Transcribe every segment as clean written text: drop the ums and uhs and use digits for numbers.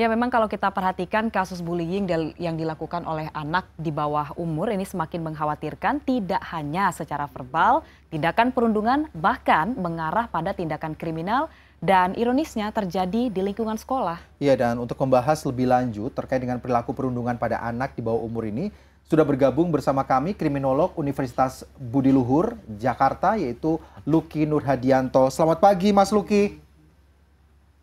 Ya, memang kalau kita perhatikan kasus bullying yang dilakukan oleh anak di bawah umur ini semakin mengkhawatirkan, tidak hanya secara verbal, tindakan perundungan bahkan mengarah pada tindakan kriminal dan ironisnya terjadi di lingkungan sekolah. Iya, dan untuk membahas lebih lanjut terkait dengan perilaku perundungan pada anak di bawah umur ini, sudah bergabung bersama kami kriminolog Universitas Budi Luhur, Jakarta, yaitu Lucky Nurhadianto. Selamat pagi, Mas Lucky.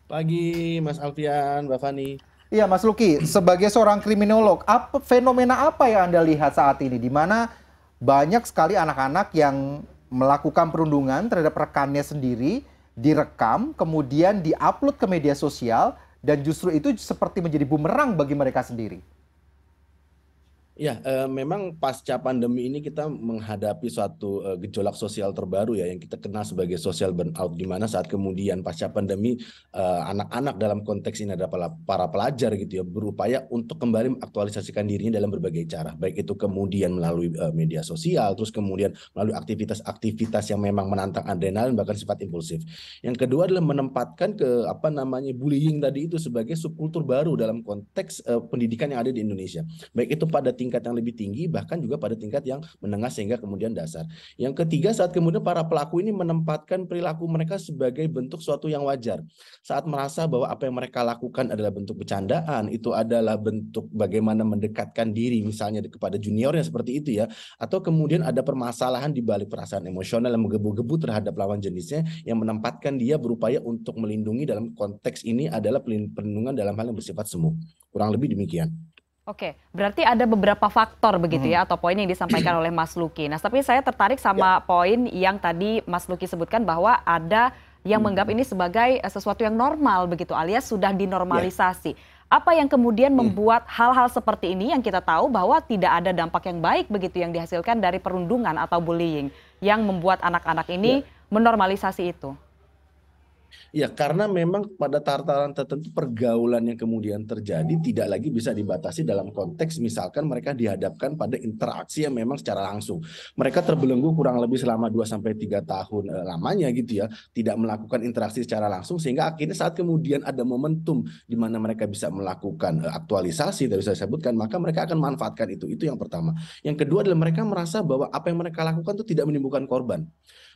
Pagi, Mas Alfian, Mbak Fani. Iya, Mas Lucky, sebagai seorang kriminolog, fenomena apa yang Anda lihat saat ini, di mana banyak sekali anak-anak yang melakukan perundungan terhadap rekannya sendiri, direkam, kemudian diupload ke media sosial, dan justru itu seperti menjadi bumerang bagi mereka sendiri. Ya, memang pasca pandemi ini kita menghadapi suatu gejolak sosial terbaru ya yang kita kenal sebagai social burnout, di mana saat kemudian pasca pandemi anak-anak dalam konteks ini adalah para pelajar gitu ya berupaya untuk kembali mengaktualisasikan dirinya dalam berbagai cara, baik itu kemudian melalui media sosial, terus kemudian melalui aktivitas-aktivitas yang memang menantang adrenalin bahkan sifat impulsif. Yang kedua adalah menempatkan bullying tadi itu sebagai subkultur baru dalam konteks pendidikan yang ada di Indonesia, baik itu pada tingkat yang lebih tinggi bahkan juga pada tingkat yang menengah sehingga kemudian dasar. Yang ketiga, saat kemudian para pelaku ini menempatkan perilaku mereka sebagai bentuk suatu yang wajar. Saat merasa bahwa apa yang mereka lakukan adalah bentuk bercandaan, itu adalah bentuk bagaimana mendekatkan diri misalnya kepada juniornya seperti itu ya, atau kemudian ada permasalahan di balik perasaan emosional yang menggebu-gebu terhadap lawan jenisnya yang menempatkan dia berupaya untuk melindungi, dalam konteks ini adalah perlindungan dalam hal yang bersifat semu. Kurang lebih demikian. Oke, berarti ada beberapa faktor begitu ya, atau poin yang disampaikan oleh Mas Lucky. Nah, tapi saya tertarik sama poin yang tadi Mas Lucky sebutkan bahwa ada yang menganggap ini sebagai sesuatu yang normal begitu, alias sudah dinormalisasi. Apa yang kemudian membuat hal-hal seperti ini yang kita tahu bahwa tidak ada dampak yang baik begitu yang dihasilkan dari perundungan atau bullying yang membuat anak-anak ini menormalisasi itu? Ya, karena memang pada tataran tertentu pergaulan yang kemudian terjadi tidak lagi bisa dibatasi dalam konteks misalkan mereka dihadapkan pada interaksi yang memang secara langsung. Mereka terbelenggu kurang lebih selama 2 sampai 3 tahun lamanya gitu ya, tidak melakukan interaksi secara langsung, sehingga akhirnya saat kemudian ada momentum di mana mereka bisa melakukan aktualisasi dari saya sebutkan, maka mereka akan manfaatkan itu. Itu yang pertama. Yang kedua adalah mereka merasa bahwa apa yang mereka lakukan itu tidak menimbulkan korban.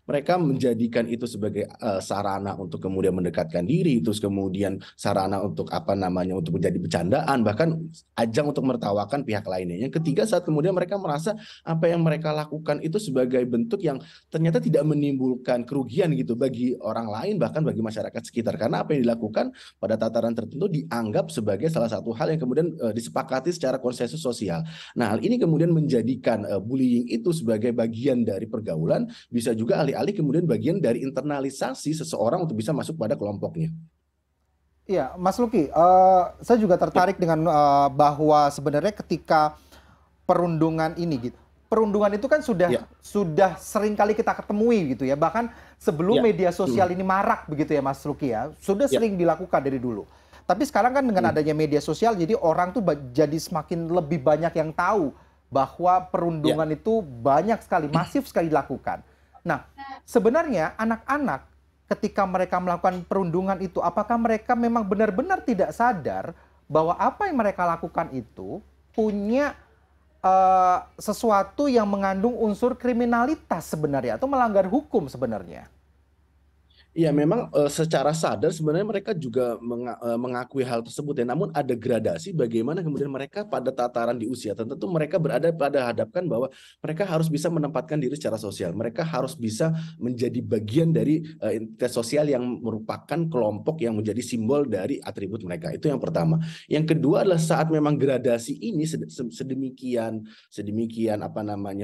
Mereka menjadikan itu sebagai sarana untuk kemudian mendekatkan diri, terus kemudian sarana untuk untuk menjadi bercandaan, bahkan ajang untuk menertawakan pihak lainnya. Yang ketiga, saat kemudian mereka merasa apa yang mereka lakukan itu sebagai bentuk yang ternyata tidak menimbulkan kerugian gitu bagi orang lain, bahkan bagi masyarakat sekitar, karena apa yang dilakukan pada tataran tertentu dianggap sebagai salah satu hal yang kemudian disepakati secara konsensus sosial. Nah, hal ini kemudian menjadikan bullying itu sebagai bagian dari pergaulan, bisa juga alih-alih kemudian bagian dari internalisasi seseorang untuk bisa masuk pada kelompoknya. Iya, Mas Lucky, saya juga tertarik dengan bahwa sebenarnya ketika perundungan ini gitu, perundungan itu kan sudah sering kali kita ketemui gitu ya, bahkan sebelum media sosial ini marak begitu ya Mas Lucky ya, sudah sering dilakukan dari dulu. Tapi sekarang kan dengan adanya media sosial, jadi orang tuh jadi semakin lebih banyak yang tahu bahwa perundungan itu banyak sekali, masif sekali dilakukan. Nah, sebenarnya anak-anak ketika mereka melakukan perundungan itu, apakah mereka memang benar-benar tidak sadar bahwa apa yang mereka lakukan itu punya sesuatu yang mengandung unsur kriminalitas sebenarnya atau melanggar hukum sebenarnya? Ya, memang secara sadar sebenarnya mereka juga mengakui hal tersebut ya. Namun ada gradasi bagaimana kemudian mereka pada tataran di usia tertentu mereka berada pada hadapkan bahwa mereka harus bisa menempatkan diri secara sosial. Mereka harus bisa menjadi bagian dari entitas sosial yang merupakan kelompok yang menjadi simbol dari atribut mereka. Itu yang pertama. Yang kedua adalah saat memang gradasi ini sedemikian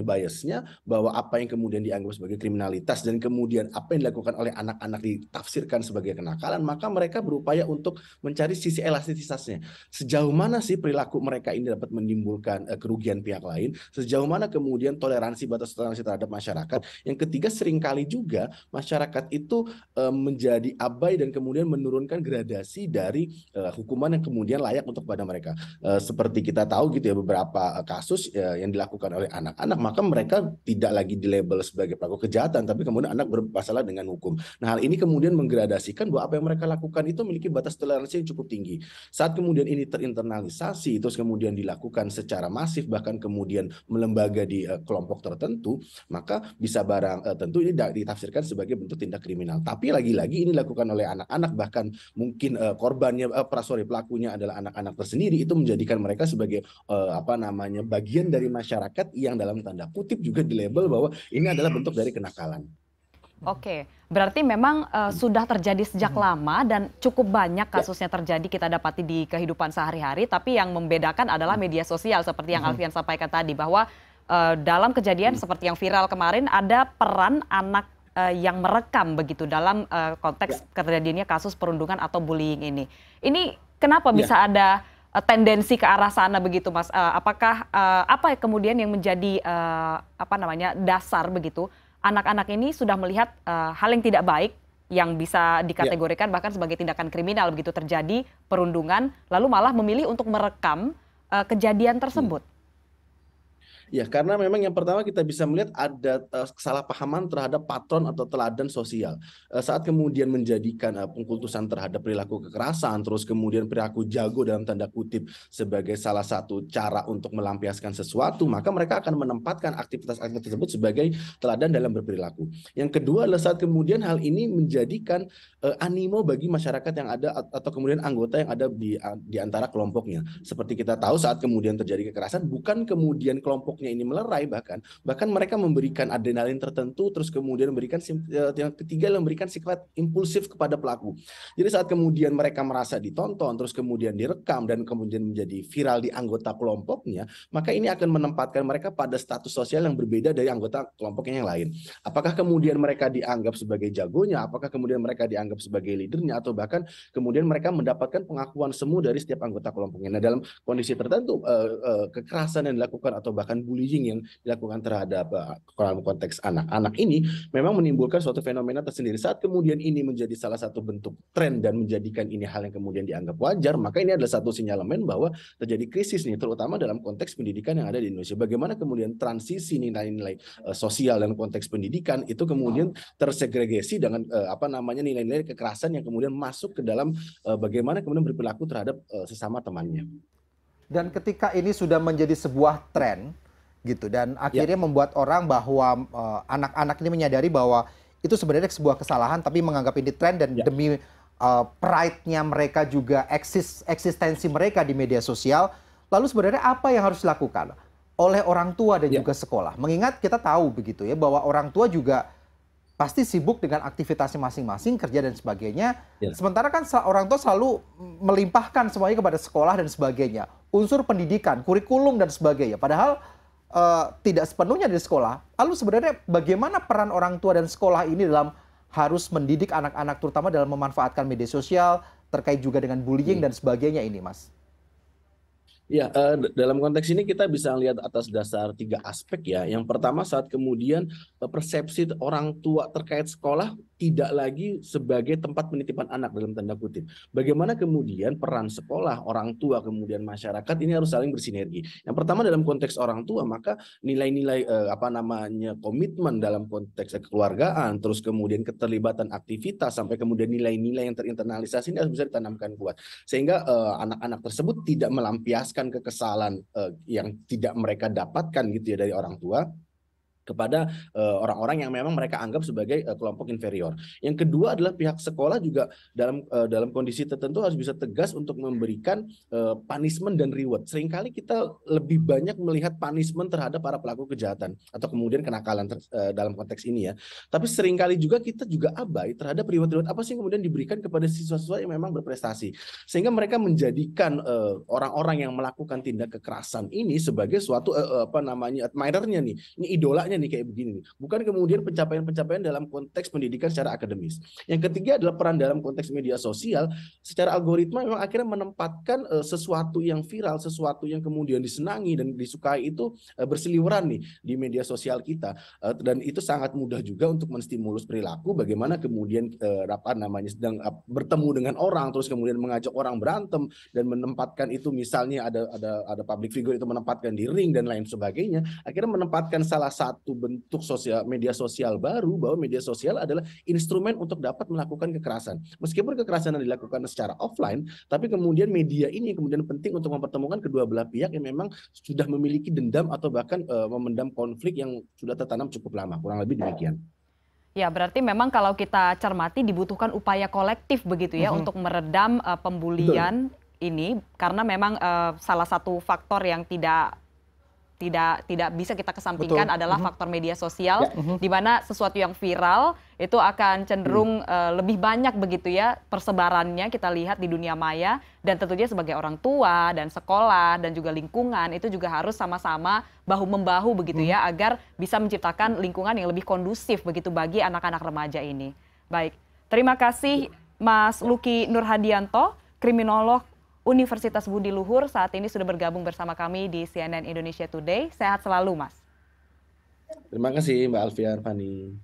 biasnya, bahwa apa yang kemudian dianggap sebagai kriminalitas dan kemudian apa yang dilakukan oleh anak-anak ditafsirkan sebagai kenakalan, maka mereka berupaya untuk mencari sisi elastisitasnya. Sejauh mana sih perilaku mereka ini dapat menimbulkan kerugian pihak lain, sejauh mana kemudian batas toleransi terhadap masyarakat. Yang ketiga, seringkali juga masyarakat itu menjadi abai dan kemudian menurunkan gradasi dari hukuman yang kemudian layak untuk pada mereka. Seperti kita tahu gitu ya, beberapa kasus yang dilakukan oleh anak-anak, maka mereka tidak lagi dilabel sebagai pelaku kejahatan, tapi kemudian anak bermasalah dengan hukum. Nah, hal ini kemudian menggradasikan bahwa apa yang mereka lakukan itu memiliki batas toleransi yang cukup tinggi. Saat kemudian ini terinternalisasi, terus kemudian dilakukan secara masif, bahkan kemudian melembaga di kelompok tertentu, maka bisa tentu ini ditafsirkan sebagai bentuk tindak kriminal. Tapi lagi-lagi ini dilakukan oleh anak-anak, bahkan mungkin pelakunya adalah anak-anak tersendiri, itu menjadikan mereka sebagai bagian dari masyarakat yang dalam tanda kutip juga dilabel bahwa ini adalah bentuk dari kenakalan. Oke, berarti memang sudah terjadi sejak lama dan cukup banyak kasusnya terjadi kita dapati di kehidupan sehari-hari, tapi yang membedakan adalah media sosial seperti yang Alfian sampaikan tadi, bahwa dalam kejadian seperti yang viral kemarin ada peran anak yang merekam begitu dalam konteks terjadinya kasus perundungan atau bullying ini. Ini kenapa bisa ada tendensi ke arah sana begitu, Mas? Apakah apa kemudian yang menjadi dasar begitu? Anak-anak ini sudah melihat hal yang tidak baik yang bisa dikategorikan bahkan sebagai tindakan kriminal begitu terjadi perundungan, lalu malah memilih untuk merekam kejadian tersebut. Ya, karena memang yang pertama kita bisa melihat ada kesalahpahaman terhadap patron atau teladan sosial. Saat kemudian menjadikan pengkultusan terhadap perilaku kekerasan, terus kemudian perilaku jago dalam tanda kutip sebagai salah satu cara untuk melampiaskan sesuatu, maka mereka akan menempatkan aktivitas-aktivitas tersebut sebagai teladan dalam berperilaku. Yang kedua adalah saat kemudian hal ini menjadikan animo bagi masyarakat yang ada atau kemudian anggota yang ada di antara kelompoknya. Seperti kita tahu saat kemudian terjadi kekerasan, bukan kemudian kelompoknya ini melerai, bahkan mereka memberikan adrenalin tertentu, terus kemudian memberikan yang ketiga memberikan sifat impulsif kepada pelaku. Jadi saat kemudian mereka merasa ditonton, terus kemudian direkam dan kemudian menjadi viral di anggota kelompoknya, maka ini akan menempatkan mereka pada status sosial yang berbeda dari anggota kelompoknya yang lain. Apakah kemudian mereka dianggap sebagai jagonya, apakah kemudian mereka dianggap sebagai leadernya, atau bahkan kemudian mereka mendapatkan pengakuan semu dari setiap anggota kelompoknya. Nah, dalam kondisi tertentu kekerasan yang dilakukan atau bahkan bullying yang dilakukan terhadap konteks anak-anak ini memang menimbulkan suatu fenomena tersendiri. Saat kemudian ini menjadi salah satu bentuk tren dan menjadikan ini hal yang kemudian dianggap wajar, maka ini adalah satu sinyalemen bahwa terjadi krisis nih, terutama dalam konteks pendidikan yang ada di Indonesia. Bagaimana kemudian transisi nilai-nilai sosial dan konteks pendidikan itu kemudian tersegregasi dengan nilai-nilai kekerasan yang kemudian masuk ke dalam bagaimana kemudian berperilaku terhadap sesama temannya. Dan ketika ini sudah menjadi sebuah tren gitu, dan akhirnya membuat orang bahwa anak-anak ini menyadari bahwa itu sebenarnya sebuah kesalahan, tapi menganggap ini tren dan demi pride-nya mereka juga, eksistensi mereka di media sosial. Lalu sebenarnya apa yang harus dilakukan oleh orang tua dan juga sekolah? Mengingat kita tahu begitu ya, bahwa orang tua juga pasti sibuk dengan aktivitasnya masing-masing, kerja dan sebagainya. Sementara kan orang tua selalu melimpahkan semuanya kepada sekolah dan sebagainya. Unsur pendidikan, kurikulum dan sebagainya. Padahal tidak sepenuhnya di sekolah. Lalu sebenarnya bagaimana peran orang tua dan sekolah ini dalam harus mendidik anak-anak, terutama dalam memanfaatkan media sosial, terkait juga dengan bullying dan sebagainya ini, Mas? Ya, dalam konteks ini kita bisa lihat atas dasar 3 aspek ya. Yang pertama, saat kemudian persepsi orang tua terkait sekolah tidak lagi sebagai tempat penitipan anak dalam tanda kutip. Bagaimana kemudian peran sekolah, orang tua, kemudian masyarakat ini harus saling bersinergi. Yang pertama dalam konteks orang tua, maka nilai-nilai komitmen dalam konteks kekeluargaan, terus kemudian keterlibatan aktivitas, sampai kemudian nilai-nilai yang terinternalisasi ini harus bisa ditanamkan kuat. Sehingga anak-anak tersebut tidak melampiaskan kekesalan yang tidak mereka dapatkan gitu ya dari orang tua kepada orang-orang yang memang mereka anggap sebagai kelompok inferior. Yang kedua adalah pihak sekolah juga dalam kondisi tertentu harus bisa tegas untuk memberikan punishment dan reward. Seringkali kita lebih banyak melihat punishment terhadap para pelaku kejahatan atau kemudian kenakalan dalam konteks ini ya. Tapi seringkali juga kita juga abai terhadap reward-reward apa sih yang kemudian diberikan kepada siswa-siswa yang memang berprestasi. Sehingga mereka menjadikan orang-orang yang melakukan tindak kekerasan ini sebagai suatu admirer-nya nih. Ini idolanya nih kayak begini nih. Bukan kemudian pencapaian-pencapaian dalam konteks pendidikan secara akademis. Yang ketiga adalah peran dalam konteks media sosial. Secara algoritma memang akhirnya menempatkan sesuatu yang viral, sesuatu yang kemudian disenangi dan disukai itu berseliweran nih di media sosial kita. Dan itu sangat mudah juga untuk menstimulus perilaku bagaimana kemudian sedang bertemu dengan orang terus kemudian mengajak orang berantem dan menempatkan itu, misalnya ada public figure itu menempatkan di ring dan lain sebagainya. Akhirnya menempatkan salah satu satu bentuk media sosial baru, bahwa media sosial adalah instrumen untuk dapat melakukan kekerasan. Meskipun kekerasan yang dilakukan secara offline, tapi kemudian media ini kemudian penting untuk mempertemukan kedua belah pihak yang memang sudah memiliki dendam atau bahkan memendam konflik yang sudah tertanam cukup lama. Kurang lebih demikian. Ya, berarti memang kalau kita cermati dibutuhkan upaya kolektif begitu ya untuk meredam pembulian ini, karena memang salah satu faktor yang tidak bisa kita kesampingkan adalah faktor media sosial, di mana sesuatu yang viral itu akan cenderung lebih banyak begitu ya persebarannya, kita lihat di dunia maya, dan tentunya sebagai orang tua dan sekolah dan juga lingkungan itu juga harus sama-sama bahu-membahu begitu ya, agar bisa menciptakan lingkungan yang lebih kondusif begitu bagi anak-anak remaja ini. Baik, terima kasih Mas Lucky Nurhadianto, kriminolog Universitas Budi Luhur, saat ini sudah bergabung bersama kami di CNN Indonesia Today. Sehat selalu, Mas. Terima kasih Mbak Alfian, Fani.